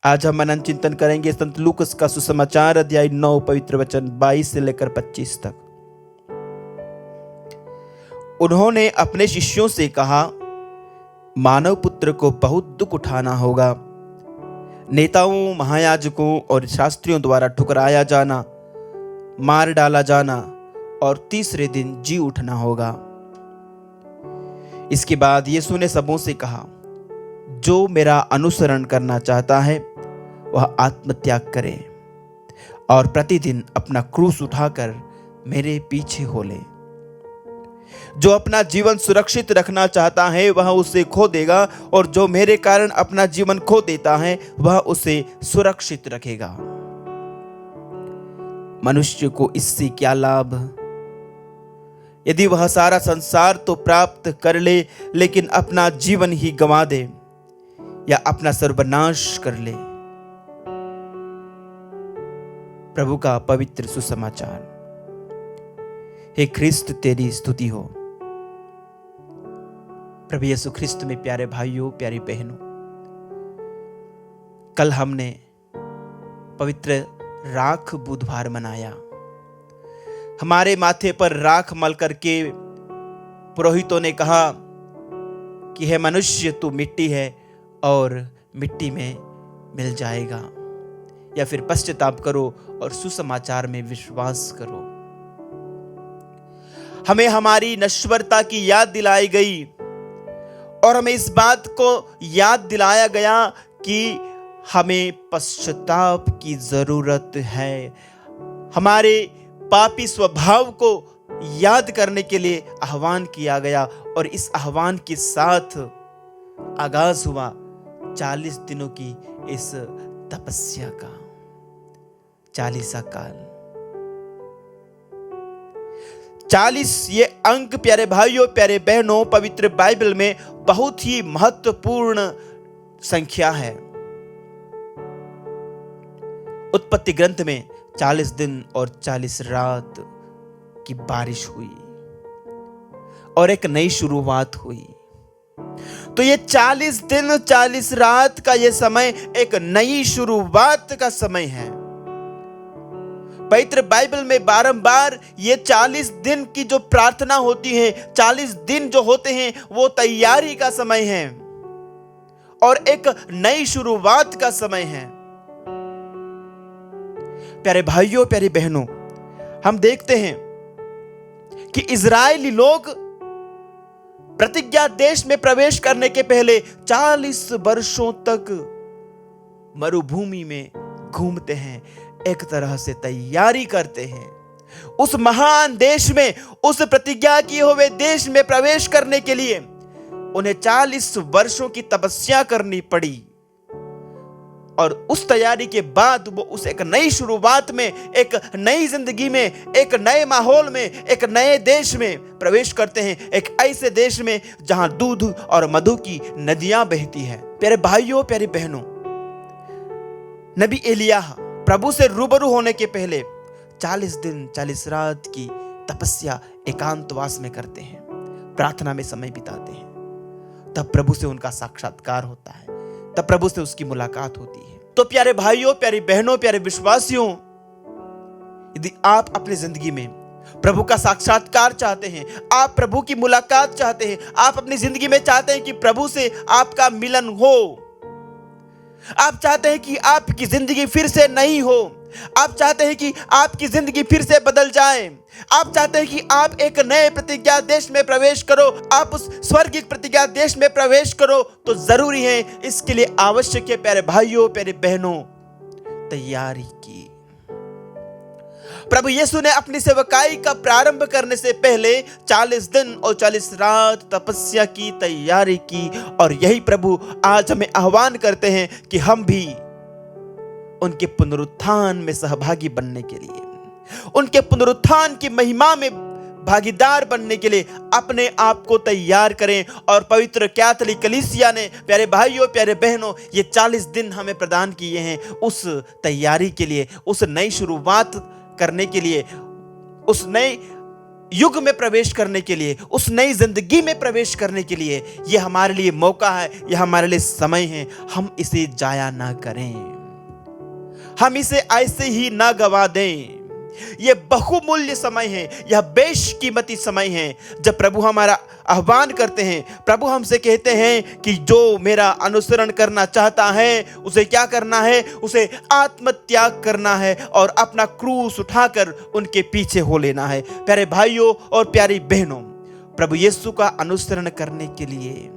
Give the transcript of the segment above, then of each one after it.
आज हम मनन चिंतन करेंगे संत लूकस का सुसमाचार अध्याय 9 पवित्र वचन 22 से लेकर 25 तक। उन्होंने अपने शिष्यों से कहा, मानव पुत्र को बहुत दुख उठाना होगा, नेताओं, महायाजकों और शास्त्रियों द्वारा ठुकराया जाना, मार डाला जाना और तीसरे दिन जी उठना होगा। इसके बाद यीशु ने सबों से कहा, जो मेरा अनुसरण करना चाहता है वह आत्मत्याग करे और प्रतिदिन अपना क्रूस उठाकर मेरे पीछे हो ले। जो अपना जीवन सुरक्षित रखना चाहता है वह उसे खो देगा, और जो मेरे कारण अपना जीवन खो देता है वह उसे सुरक्षित रखेगा। मनुष्य को इससे क्या लाभ यदि वह सारा संसार तो प्राप्त कर ले, लेकिन अपना जीवन ही गंवा दे या अपना सर्वनाश कर ले। प्रभु का पवित्र सुसमाचार। हे ख्रिस्त, तेरी स्तुति हो। प्रभु यीशु ख्रिस्त में प्यारे भाइयों, प्यारी बहनों, कल हमने पवित्र राख बुधवार मनाया। हमारे माथे पर राख मल करके पुरोहितों ने कहा कि हे मनुष्य, तू मिट्टी है और मिट्टी में मिल जाएगा, या फिर पश्चाताप करो और सुसमाचार में विश्वास करो। हमें हमारी नश्वरता की याद दिलाई गई और हमें इस बात को याद दिलाया गया कि हमें पश्चाताप की जरूरत है। हमारे पापी स्वभाव को याद करने के लिए आह्वान किया गया, और इस आह्वान के साथ आगाज हुआ 40 दिनों की इस तपस्या का। 40 काल 40 ये अंक प्यारे भाइयों, प्यारे बहनों, पवित्र बाइबल में बहुत ही महत्वपूर्ण संख्या है। उत्पत्ति ग्रंथ में 40 दिन और 40 रात की बारिश हुई और एक नई शुरुआत हुई। तो ये 40 दिन 40 रात का ये समय एक नई शुरुआत का समय है। पवित्र बाइबल में बारंबार ये 40 दिन की जो प्रार्थना होती है, 40 दिन जो होते हैं, वो तैयारी का समय है और एक नई शुरुआत का समय है। प्यारे भाइयों, प्यारी बहनों, हम देखते हैं कि इजरायली लोग प्रतिज्ञा देश में प्रवेश करने के पहले 40 वर्षों तक मरुभूमि में घूमते हैं, एक तरह से तैयारी करते हैं। उस महान देश में, उस प्रतिज्ञा किए हुए देश में प्रवेश करने के लिए उन्हें 40 वर्षों की तपस्या करनी पड़ी, और उस तैयारी के बाद वो उस एक नई शुरुआत में, एक नई जिंदगी में, एक नए माहौल में, एक नए देश में प्रवेश करते हैं, एक ऐसे देश में जहां दूध और मधु की नदियां बहती हैं। प्यारे भाइयों, प्यारी बहनों, नबी एलियाह प्रभु से रूबरू होने के पहले 40 दिन 40 रात की तपस्या एकांतवास में करते हैं, प्रार्थना में समय बिताते हैं। तब प्रभु से उनका साक्षात्कार होता है, तब प्रभु से उसकी मुलाकात होती है। तो प्यारे भाइयों, प्यारी बहनों, प्यारे विश्वासियों, यदि आप अपनी जिंदगी में प्रभु का साक्षात्कार चाहते हैं, आप प्रभु की मुलाकात चाहते हैं, आप अपनी जिंदगी में चाहते हैं कि प्रभु से आपका मिलन हो, आप चाहते हैं कि आपकी जिंदगी फिर से नई हो, आप चाहते हैं कि आपकी जिंदगी फिर से बदल जाए, आप चाहते हैं कि आप एक नए प्रतिज्ञा देश में प्रवेश करो, आप उस स्वर्गीय प्रतिज्ञा देश में प्रवेश करो, तो जरूरी है, इसके लिए आवश्यक है प्यारे भाइयों, प्यारे बहनों, तैयारी की। प्रभु यीशु ने अपनी सेवकाई का प्रारंभ करने से पहले 40 दिन और 40 रात तपस्या की, तैयारी की, और यही प्रभु आज हमें आह्वान करते हैं कि हम भी उनके पुनरुत्थान में सहभागी बनने के लिए, उनके पुनरुत्थान की महिमा में भागीदार बनने के लिए अपने आप को तैयार करें। और पवित्र कैथोलिक कलीसिया ने प्यारे भाइयों, प्यारे बहनों, ये 40 दिन हमें प्रदान किए हैं उस तैयारी के लिए, उस नई शुरुआत करने के लिए, उस नए युग में प्रवेश करने के लिए, उस नई जिंदगी में प्रवेश करने के लिए ये हमारे लिए मौका है, यह हमारे लिए समय है। हम इसे जाया ना करें, हम इसे ऐसे ही ना गवा दें। यह बहुमूल्य समय है, यह बेशकीमती समय है जब प्रभु हमारा आह्वान करते हैं। प्रभु हमसे कहते हैं कि जो मेरा अनुसरण करना चाहता है उसे क्या करना है, उसे आत्मत्याग करना है और अपना क्रूस उठाकर उनके पीछे हो लेना है। प्यारे भाइयों और प्यारी बहनों, प्रभु यीशु का अनुसरण करने के लिए,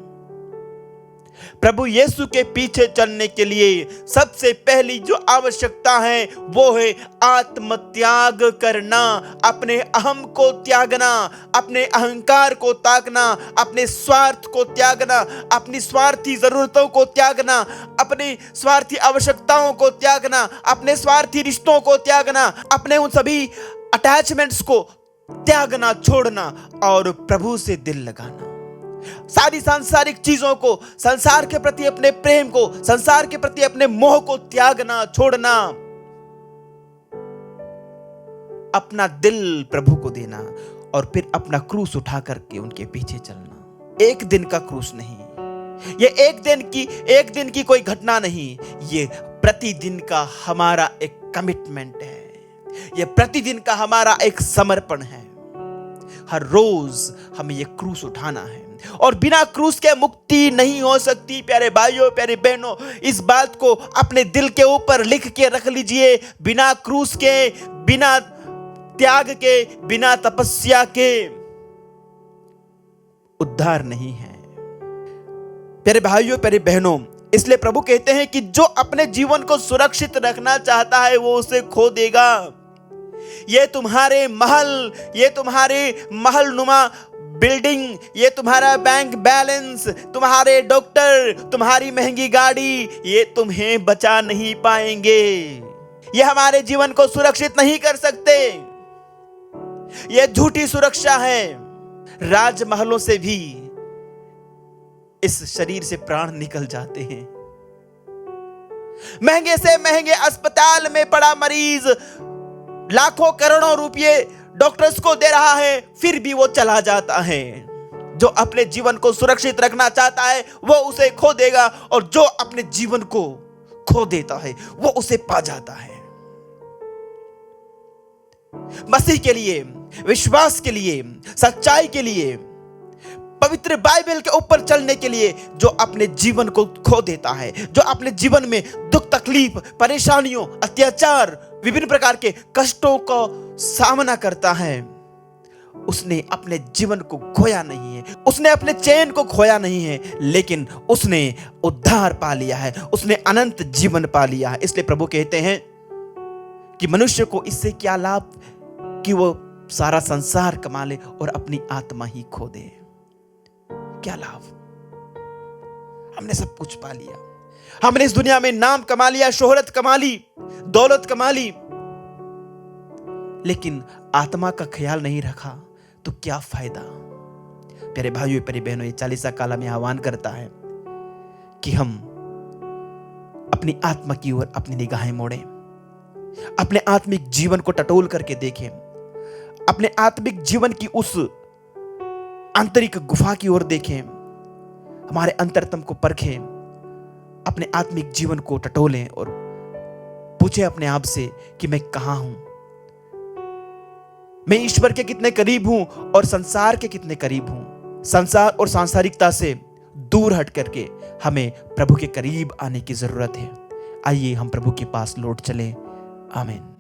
प्रभु यीशु के पीछे चलने के लिए सबसे पहली जो आवश्यकता है वो है आत्मत्याग करना, अपने अहम को त्यागना, अपने अहंकार को त्यागना, अपने स्वार्थ को त्यागना, अपनी स्वार्थी जरूरतों को त्यागना, अपनी स्वार्थी आवश्यकताओं को त्यागना, अपने स्वार्थी रिश्तों को त्यागना, अपने उन सभी अटैचमेंट्स को त्यागना, छोड़ना और प्रभु से दिल लगाना। सारी सांसारिक चीजों को, संसार के प्रति अपने प्रेम को, संसार के प्रति अपने मोह को त्यागना, छोड़ना, अपना दिल प्रभु को देना और फिर अपना क्रूस उठा करके उनके पीछे चलना। एक दिन का क्रूस नहीं, ये एक दिन की कोई घटना नहीं, ये प्रतिदिन का हमारा एक कमिटमेंट है, ये प्रतिदिन का हमारा एक समर्पण है। हर रोज हमें ये क्रूस उठाना है और बिना क्रूस के मुक्ति नहीं हो सकती। प्यारे भाइयों, प्यारी बहनों, इस बात को अपने दिल के ऊपर लिख के रख लीजिए। बिना क्रूस के, बिना त्याग के, बिना तपस्या के उद्धार नहीं है। प्यारे भाइयों, प्यारी बहनों, इसलिए प्रभु कहते हैं कि जो अपने जीवन को सुरक्षित रखना चाहता है वो उसे खो देगा। ये तुम्हारे महल नुमा बिल्डिंग, ये तुम्हारा बैंक बैलेंस, तुम्हारे डॉक्टर, तुम्हारी महंगी गाड़ी, ये तुम्हें बचा नहीं पाएंगे। ये हमारे जीवन को सुरक्षित नहीं कर सकते। ये झूठी सुरक्षा है। राजमहलों से भी इस शरीर से प्राण निकल जाते हैं। महंगे से महंगे अस्पताल में पड़ा मरीज लाखों करोड़ों रुपए डॉक्टर्स को दे रहा है, फिर भी वो चला जाता है। जो अपने जीवन को सुरक्षित रखना चाहता है वो उसे खो देगा और जो अपने जीवन को खो देता है वो उसे पा जाता है। मसीह के लिए, विश्वास के लिए, सच्चाई के लिए, पवित्र बाइबल के ऊपर चलने के लिए जो अपने जीवन को खो देता है, जो अपने जीवन में दुख, तकलीफ, परेशानियों, अत्याचार, विभिन्न प्रकार के कष्टों का सामना करता है, उसने अपने जीवन को खोया नहीं है, उसने अपने चैन को खोया नहीं है, लेकिन उसने उद्धार पा लिया है, उसने अनंत जीवन पा लिया है। इसलिए प्रभु कहते हैं कि मनुष्य को इससे क्या लाभ कि वो सारा संसार कमा ले और अपनी आत्मा ही खो दे। क्या लाभ? हमने सब कुछ पा लिया, हमने इस दुनिया में नाम कमा लिया, शोहरत कमा ली, दौलत कमा ली, लेकिन आत्मा का ख्याल नहीं रखा तो क्या फायदा? प्यारे भाइयों, प्यारी बहनों, ये 40 काला में आह्वान करता है कि हम अपनी आत्मा की ओर अपनी निगाहें मोड़ें, अपने आत्मिक जीवन को टटोल करके देखें, अपने आत्मिक जीवन की उस आंतरिक गुफा की ओर देखें, हमारे अंतरतम को परखें, अपने आत्मिक जीवन को टटोलें और पूछें अपने आप से कि मैं कहां हूं, मैं ईश्वर के कितने करीब हूं और संसार के कितने करीब हूं। संसार और सांसारिकता से दूर हट करके हमें प्रभु के करीब आने की जरूरत है। आइए हम प्रभु के पास लौट चलें। आमीन।